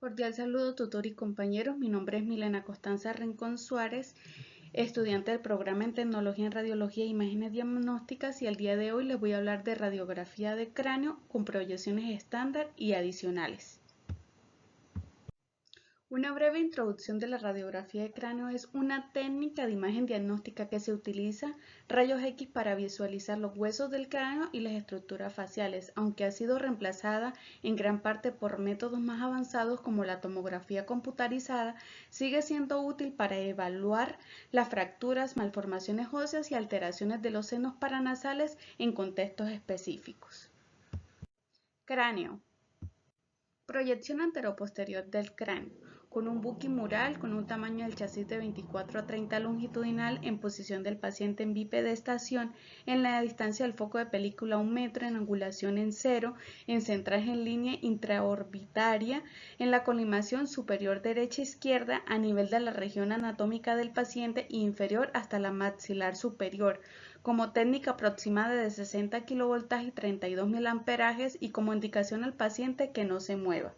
Cordial saludo, tutor y compañeros. Mi nombre es Milena Constanza Rincón Suárez, estudiante del programa en Tecnología en Radiología e Imágenes Diagnósticas, y el día de hoy les voy a hablar de radiografía de cráneo con proyecciones estándar y adicionales. Una breve introducción de la radiografía de cráneo es una técnica de imagen diagnóstica que se utiliza rayos X para visualizar los huesos del cráneo y las estructuras faciales, aunque ha sido reemplazada en gran parte por métodos más avanzados como la tomografía computarizada. Sigue siendo útil para evaluar las fracturas, malformaciones óseas y alteraciones de los senos paranasales en contextos específicos. Cráneo. Proyección anteroposterior del cráneo, con un buquimural con un tamaño del chasis de 24 a 30 longitudinal en posición del paciente en bipedestación, en la distancia del foco de película 1 metro, en angulación en cero, en centraje en línea intraorbitaria, en la colimación superior derecha-izquierda a nivel de la región anatómica del paciente e inferior hasta la maxilar superior, como técnica aproximada de 60 kV y 32 mA y como indicación al paciente que no se mueva.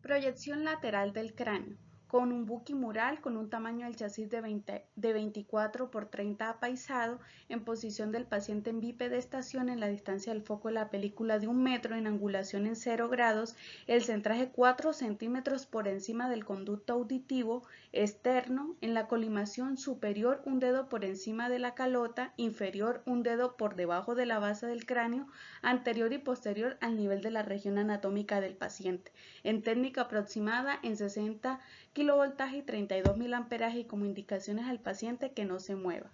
Proyección lateral del cráneo, con un buquimural con un tamaño del chasis de 24 por 30 apaisado, en posición del paciente en bipedestación, en la distancia del foco de la película de 1 metro, en angulación en 0 grados, el centraje 4 centímetros por encima del conducto auditivo externo, en la colimación superior un dedo por encima de la calota, inferior un dedo por debajo de la base del cráneo, anterior y posterior al nivel de la región anatómica del paciente, en técnica aproximada en 60 kV y 32 mA y como indicaciones al paciente que no se mueva.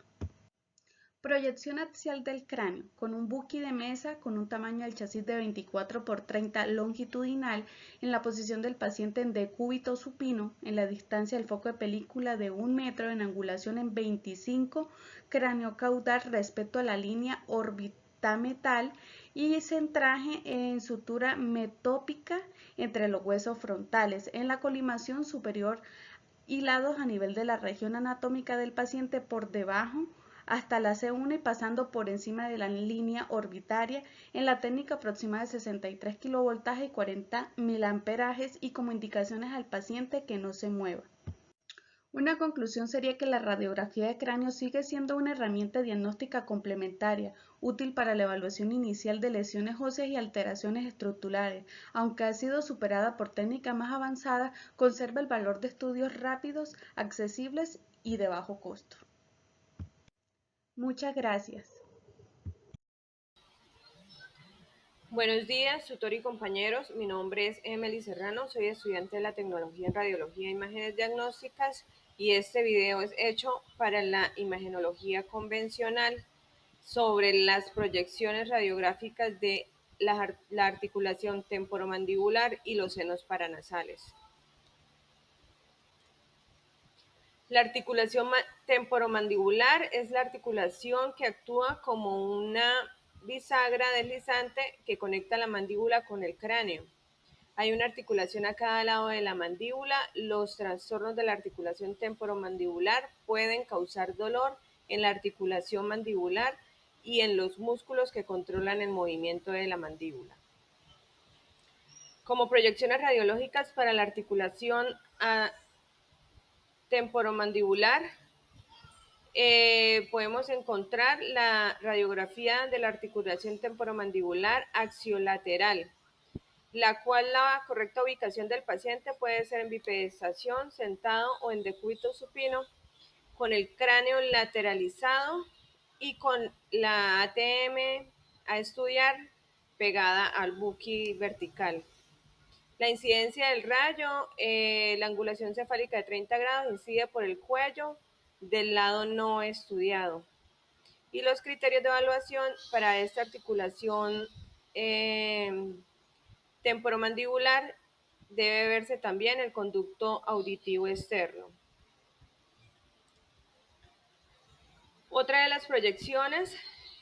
Proyección axial del cráneo, con un buqui de mesa con un tamaño del chasis de 24 por 30 longitudinal, en la posición del paciente en decúbito supino, en la distancia del foco de película de 1 metro, en angulación en 25 cráneo-caudal respecto a la línea orbitametal y centraje en sutura metópica entre los huesos frontales, en la colimación superior y lados a nivel de la región anatómica del paciente por debajo hasta la C1 y pasando por encima de la línea orbitaria, en la técnica aproximada de 63 kV y 40 mA y como indicaciones al paciente que no se mueva. Una conclusión sería que la radiografía de cráneo sigue siendo una herramienta diagnóstica complementaria, útil para la evaluación inicial de lesiones óseas y alteraciones estructurales. Aunque ha sido superada por técnicas más avanzadas, conserva el valor de estudios rápidos, accesibles y de bajo costo. Muchas gracias. Buenos días, tutor y compañeros. Mi nombre es Emily Serrano, soy estudiante de la Tecnología en Radiología e Imágenes Diagnósticas y este video es hecho para la imagenología convencional sobre las proyecciones radiográficas de la articulación temporomandibular y los senos paranasales. La articulación temporomandibular es la articulación que actúa como una bisagra deslizante que conecta la mandíbula con el cráneo. Hay una articulación a cada lado de la mandíbula. Los trastornos de la articulación temporomandibular pueden causar dolor en la articulación mandibular y en los músculos que controlan el movimiento de la mandíbula. Como proyecciones radiológicas para la articulación temporomandibular, podemos encontrar la radiografía de la articulación temporomandibular axiolateral, la cual la correcta ubicación del paciente puede ser en bipedestación, sentado o en decúbito supino, con el cráneo lateralizado y con la ATM a estudiar pegada al buqui vertical. La incidencia del rayo, la angulación cefálica de 30 grados incide por el cuello del lado no estudiado. Y los criterios de evaluación para esta articulación temporomandibular debe verse también el conducto auditivo externo. Otra de las proyecciones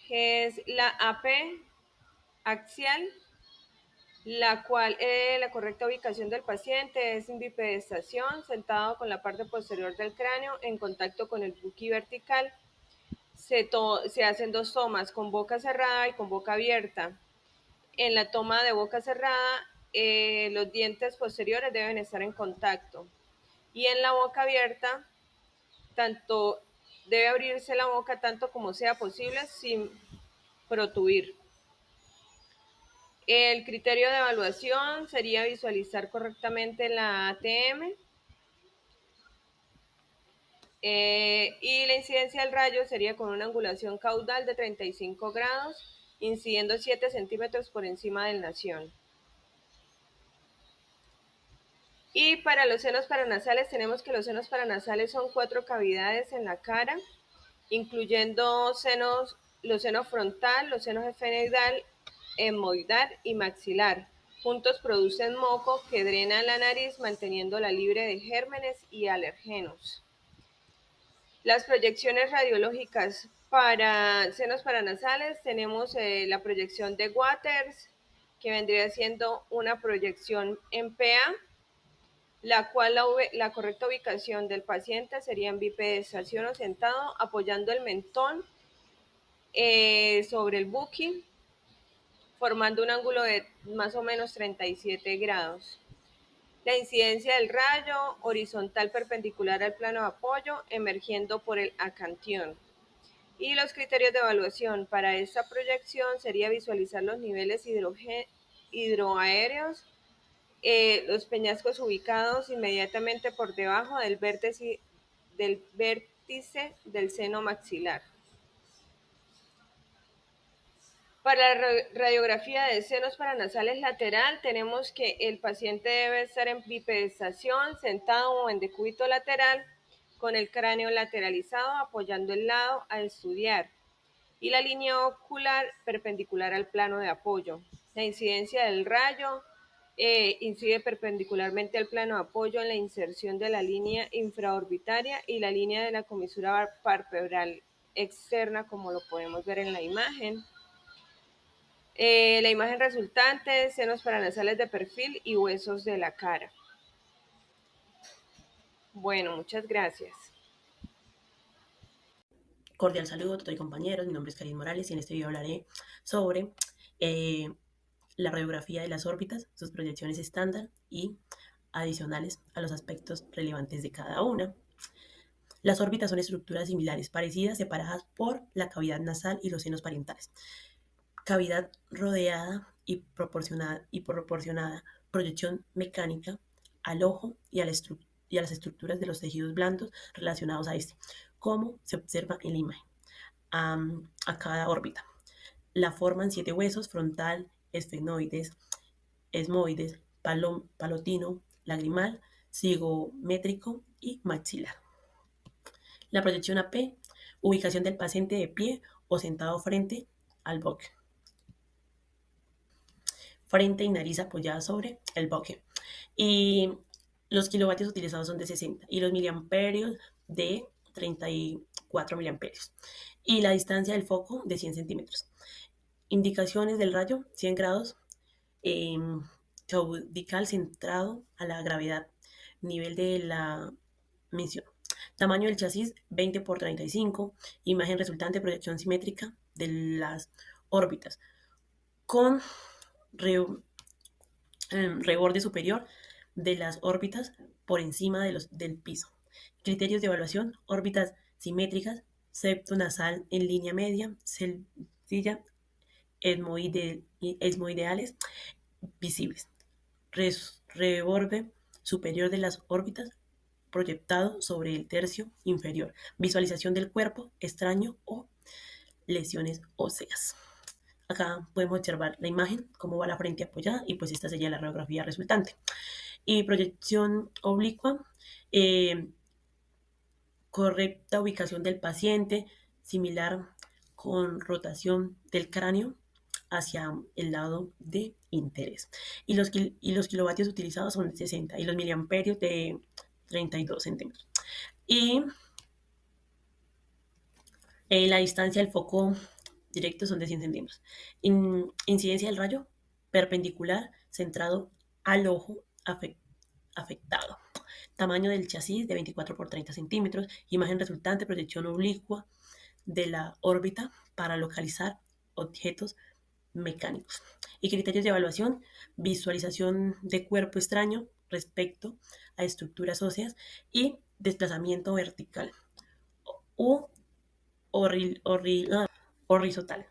es la AP axial, la cual la correcta ubicación del paciente es en bipedestación, sentado con la parte posterior del cráneo en contacto con el buqui vertical. Se hacen dos tomas, con boca cerrada y con boca abierta. En la toma de boca cerrada los dientes posteriores deben estar en contacto. Y en la boca abierta, debe abrirse la boca tanto como sea posible sin protuir. El criterio de evaluación sería visualizar correctamente la ATM. Y la incidencia del rayo sería con una angulación caudal de 35 grados, incidiendo 7 centímetros por encima del nación. Y para los senos paranasales tenemos que los senos paranasales son 4 cavidades en la cara, incluyendo los senos frontal, los senos esfenoidal, etmoidal y maxilar. Juntos producen moco que drena la nariz manteniéndola libre de gérmenes y alergenos. Las proyecciones radiológicas para senos paranasales tenemos la proyección de Waters, que vendría siendo una proyección en PA, la cual la correcta ubicación del paciente sería en bipedestación o sentado, apoyando el mentón sobre el buki, formando un ángulo de más o menos 37 grados. La incidencia del rayo horizontal perpendicular al plano de apoyo, emergiendo por el acantión. Y los criterios de evaluación para esta proyección sería visualizar los niveles hidroaéreos, los peñascos ubicados inmediatamente por debajo del vértice del seno maxilar. Para la radiografía de senos paranasales lateral, tenemos que el paciente debe estar en bipedestación, sentado o en decúbito lateral, con el cráneo lateralizado, apoyando el lado a estudiar, y la línea ocular perpendicular al plano de apoyo. La incidencia del rayo incide perpendicularmente al plano de apoyo en la inserción de la línea infraorbitaria y la línea de la comisura palpebral externa, como lo podemos ver en la imagen. La imagen resultante, senos paranasales de perfil y huesos de la cara. Bueno, muchas gracias. Cordial saludo a todos y compañeros, mi nombre es Karin Morales y en este video hablaré sobre la radiografía de las órbitas, sus proyecciones estándar y adicionales a los aspectos relevantes de cada una. Las órbitas son estructuras similares, parecidas, separadas por la cavidad nasal y los senos parietales. Cavidad rodeada y proporcionada proyección mecánica al ojo y a las estructuras de los tejidos blandos relacionados a este, como se observa en la imagen. A cada órbita. La forman 7 huesos: frontal, esfenoides, esmoides, palotino, lagrimal, cigométrico y maxilar. La proyección AP, ubicación del paciente de pie o sentado frente al boque. Frente y nariz apoyadas sobre el boque. Y los kilovatios utilizados son de 60 y los miliamperios de 34 miliamperios. Y la distancia del foco de 100 centímetros. Indicaciones del rayo: 100 grados, claudical centrado a la gravedad, nivel de la mención. Tamaño del chasis: 20 por 35, imagen resultante, proyección simétrica de las órbitas, con reborde superior de las órbitas por encima del piso. Criterios de evaluación: órbitas simétricas, septo nasal en línea media, sencilla, esmoideales visibles. Reborde superior de las órbitas proyectado sobre el tercio inferior. Visualización del cuerpo extraño o lesiones óseas. Acá podemos observar la imagen, cómo va la frente apoyada, y pues esta sería la radiografía resultante. Y proyección oblicua, correcta ubicación del paciente, similar con rotación del cráneo hacia el lado de interés. Y los kilovatios utilizados son de 60 y los miliamperios de 32 centímetros. Y la distancia del foco directo son de 100 centímetros. Incidencia del rayo perpendicular centrado al ojo afectado. Tamaño del chasis de 24 por 30 centímetros. Imagen resultante, proyección oblicua de la órbita para localizar objetos mecánicos. Y criterios de evaluación: visualización de cuerpo extraño respecto a estructuras óseas y desplazamiento vertical u horizontal,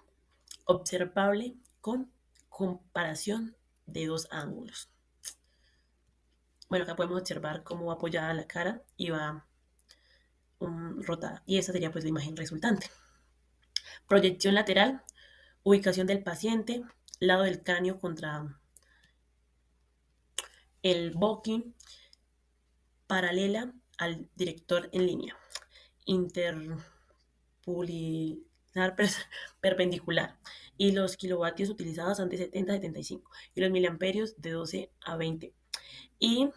observable con comparación de dos ángulos. Bueno, acá podemos observar cómo va apoyada la cara y va rotada. Y esa sería pues la imagen resultante. Proyección lateral, ubicación del paciente, lado del cráneo contra el bokeh, paralela al director en línea, interpulinar perpendicular, y los kilovatios utilizados son de 70 a 75 y los miliamperios de 12 a 20 y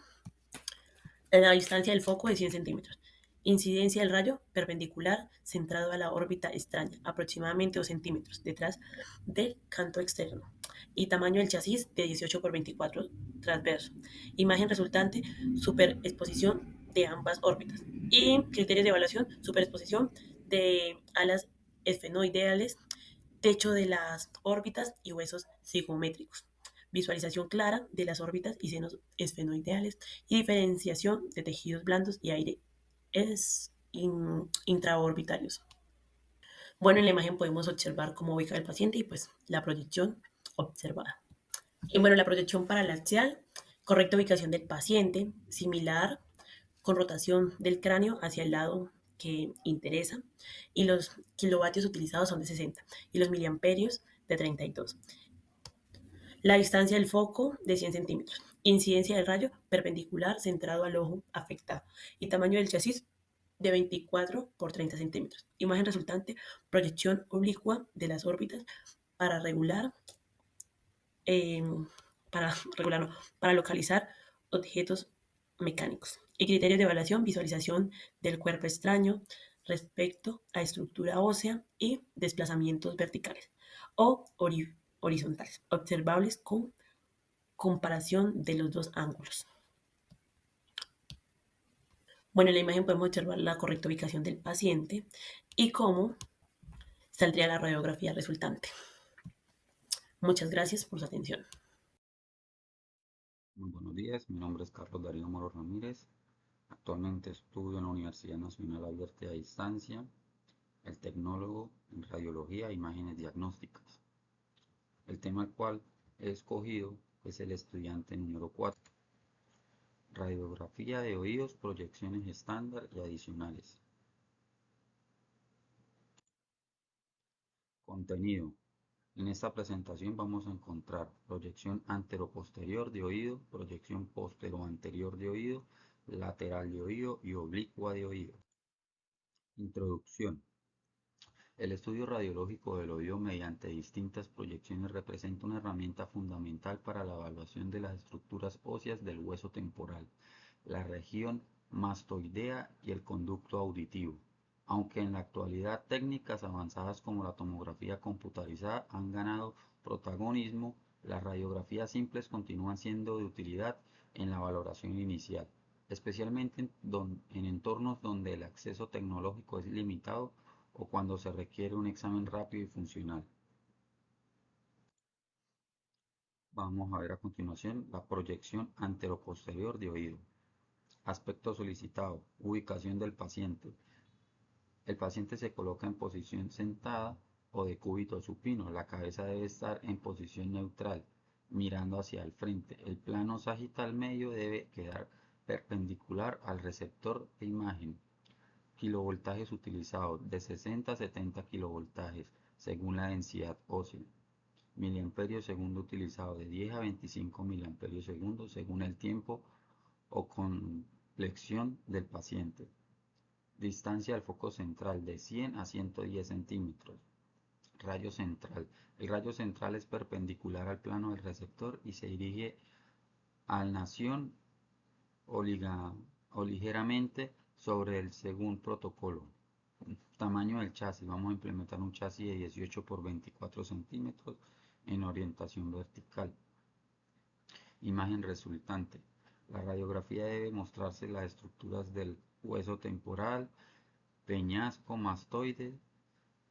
la distancia del foco de 100 centímetros. Incidencia del rayo perpendicular centrado a la órbita extraña, aproximadamente 2 centímetros detrás del canto externo. Y tamaño del chasis de 18 por 24 transverso. Imagen resultante, superexposición de ambas órbitas. Y criterios de evaluación: superexposición de alas esfenoideales, techo de las órbitas y huesos zigométricos, visualización clara de las órbitas y senos esfenoideales y diferenciación de tejidos blandos y aire intraorbitarios. Bueno, en la imagen podemos observar cómo ubica el paciente y pues la proyección observada. Y bueno, la proyección paralaxial, correcta ubicación del paciente, similar, con rotación del cráneo hacia el lado que interesa, y los kilovatios utilizados son de 60 y los miliamperios de 32. La distancia del foco de 100 centímetros. Incidencia del rayo perpendicular centrado al ojo afectado. Y tamaño del chasis de 24 por 30 centímetros. Imagen resultante: proyección oblicua de las órbitas para regular, eh, para localizar objetos mecánicos. Y criterios de evaluación: visualización del cuerpo extraño respecto a estructura ósea y desplazamientos verticales o horizontales, observables con comparación de los dos ángulos. Bueno, en la imagen podemos observar la correcta ubicación del paciente y cómo saldría la radiografía resultante. Muchas gracias por su atención. Muy buenos días, mi nombre es Carlos Darío Moro Ramírez. Actualmente estudio en la Universidad Nacional Abierta a Distancia, el tecnólogo en radiología e imágenes diagnósticas. El tema al cual he escogido es el estudiante número 4. Radiografía de oídos, proyecciones estándar y adicionales. Contenido. En esta presentación vamos a encontrar proyección antero-posterior de oído, proyección postero-anterior de oído, lateral de oído y oblicua de oído. Introducción. El estudio radiológico del oído mediante distintas proyecciones representa una herramienta fundamental para la evaluación de las estructuras óseas del hueso temporal, la región mastoidea y el conducto auditivo. Aunque en la actualidad técnicas avanzadas como la tomografía computarizada han ganado protagonismo, las radiografías simples continúan siendo de utilidad en la valoración inicial, especialmente en entornos donde el acceso tecnológico es limitado o cuando se requiere un examen rápido y funcional. Vamos a ver a continuación la proyección antero-posterior de oído. Aspecto solicitado: ubicación del paciente. El paciente se coloca en posición sentada o de cúbito supino. La cabeza debe estar en posición neutral, mirando hacia el frente. El plano sagital medio debe quedar perpendicular al receptor de imagen. Kilovoltajes utilizados: de 60 a 70 kilovoltajes, según la densidad ósea. Miliamperios segundo utilizado: de 10 a 25 miliamperios segundo, según el tiempo o complexión del paciente. Distancia del foco central: de 100 a 110 centímetros. Rayo central: el rayo central es perpendicular al plano del receptor y se dirige al nación o ligeramente sobre el según protocolo. Tamaño del chasis: vamos a implementar un chasis de 18 por 24 centímetros en orientación vertical. Imagen resultante: la radiografía debe mostrarse las estructuras del hueso temporal, peñasco mastoide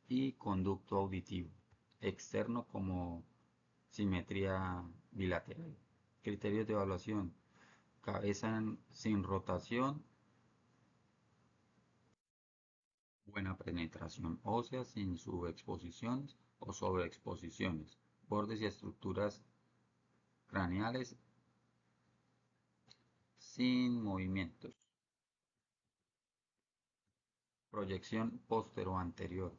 y conducto auditivo externo como simetría bilateral. Criterios de evaluación: cabeza sin rotación, buena penetración ósea sin subexposiciones o sobreexposiciones, bordes y estructuras craneales sin movimientos. Proyección póstero anterior.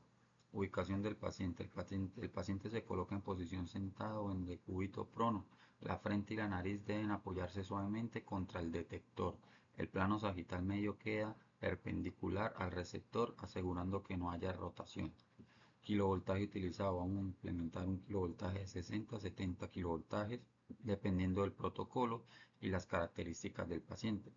Ubicación del paciente. El paciente se coloca en posición sentado o en decúbito prono. La frente y la nariz deben apoyarse suavemente contra el detector. El plano sagital medio queda perpendicular al receptor, asegurando que no haya rotación. Kilovoltaje utilizado. Vamos a implementar un kilovoltaje de 60 a 70 kilovoltajes, dependiendo del protocolo y las características del paciente.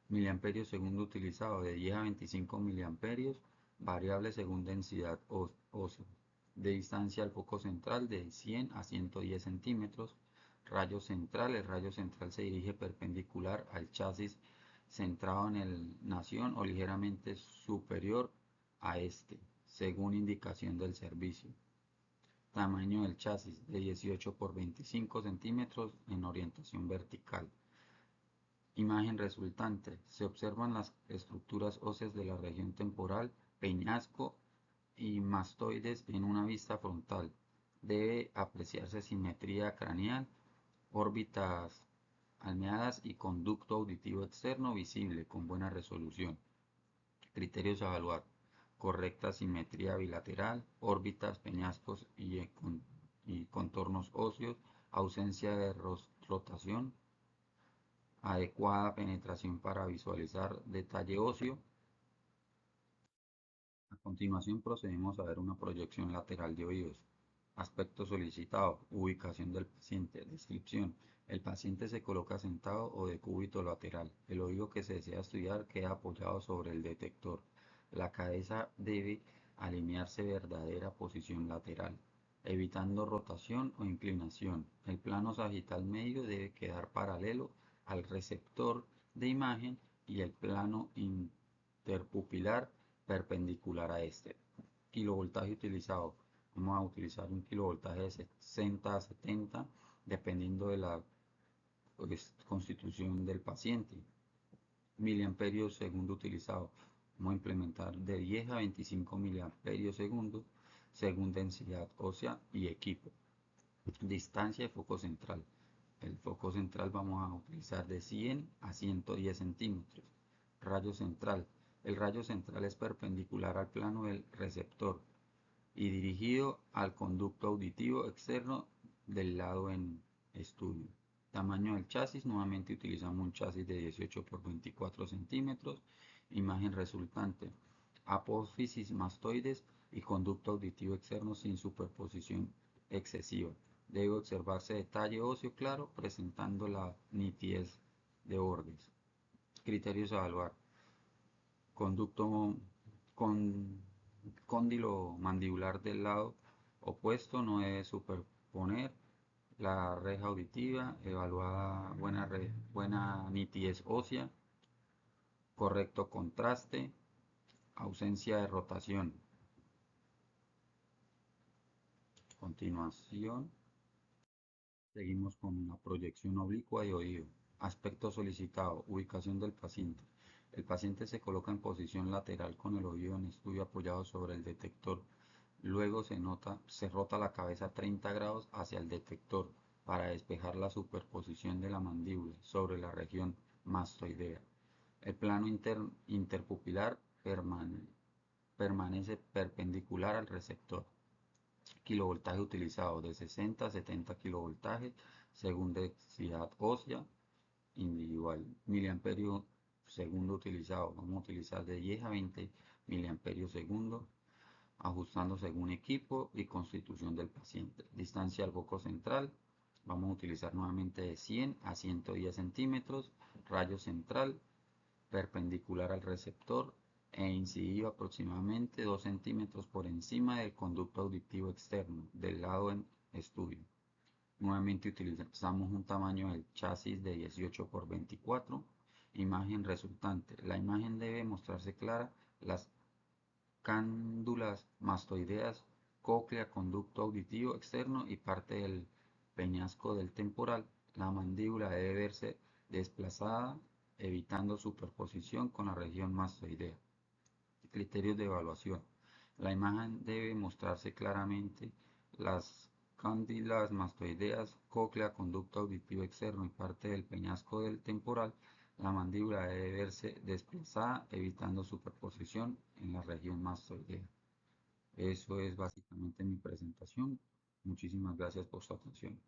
Miliamperios segundo utilizado de 10 a 25 miliamperios, variable según densidad ósea. De distancia al foco central de 100 a 110 centímetros. Rayo central. El rayo central se dirige perpendicular al chasis centrado en el nación o ligeramente superior a este, según indicación del servicio. Tamaño del chasis de 18 por 25 centímetros en orientación vertical. Imagen resultante. Se observan las estructuras óseas de la región temporal, peñasco y mastoides en una vista frontal. Debe apreciarse simetría craneal, órbitas almeadas y conducto auditivo externo visible con buena resolución. Criterios a evaluar: correcta simetría bilateral, órbitas, peñascos y contornos óseos, ausencia de rotación, adecuada penetración para visualizar detalle óseo. A continuación procedemos a ver una proyección lateral de oídos. Aspecto solicitado: ubicación del paciente. Descripción: el paciente se coloca sentado o de cúbito lateral. El oído que se desea estudiar queda apoyado sobre el detector. La cabeza debe alinearse verdadera posición lateral, evitando rotación o inclinación. El plano sagital medio debe quedar paralelo al receptor de imagen y el plano interpupilar perpendicular a este. Kilovoltaje utilizado. Vamos a utilizar un kilovoltaje de 60 a 70 dependiendo de la constitución del paciente. Miliamperios segundo utilizado. Vamos a implementar de 10 a 25 miliamperios segundo según densidad ósea y equipo. Distancia de foco central. El foco central vamos a utilizar de 100 a 110 centímetros. Rayo central. El rayo central es perpendicular al plano del receptor y dirigido al conducto auditivo externo del lado en estudio. Tamaño del chasis. Nuevamente utilizamos un chasis de 18 por 24 centímetros. Imagen resultante: apófisis mastoides y conducto auditivo externo sin superposición excesiva. Debe observarse detalle óseo claro presentando la nitidez de bordes. Criterios a evaluar: conducto cóndilo mandibular del lado opuesto no debe superponer la reja auditiva, evaluada buena nitidez ósea, correcto contraste, ausencia de rotación. A continuación, seguimos con la proyección oblicua de oído. Aspecto solicitado: ubicación del paciente. El paciente se coloca en posición lateral con el oído en estudio apoyado sobre el detector. Luego se rota la cabeza 30 grados hacia el detector para despejar la superposición de la mandíbula sobre la región mastoidea. El plano interpupilar permanece perpendicular al receptor. Kilovoltaje utilizado de 60 a 70 kilovoltajes según densidad ósea individual. Miliamperio segundo utilizado. Vamos a utilizar de 10 a 20 miliamperios segundo, ajustando según equipo y constitución del paciente. Distancia al foco central. Vamos a utilizar nuevamente de 100 a 110 centímetros. Rayo central perpendicular al receptor e incidido aproximadamente 2 centímetros por encima del conducto auditivo externo del lado en estudio. Nuevamente utilizamos un tamaño del chasis de 18 por 24. Imagen resultante. La imagen debe mostrarse clara. Las cándulas mastoideas cóclea, conducto auditivo externo y parte del peñasco del temporal. La mandíbula debe verse desplazada, evitando superposición con la región mastoidea. Criterios de evaluación. La imagen debe mostrarse claramente las cándilas mastoideas, cóclea, conducto auditivo externo y parte del peñasco del temporal. La mandíbula debe verse desplazada, evitando superposición en la región mastoidea. Eso es básicamente mi presentación. Muchísimas gracias por su atención.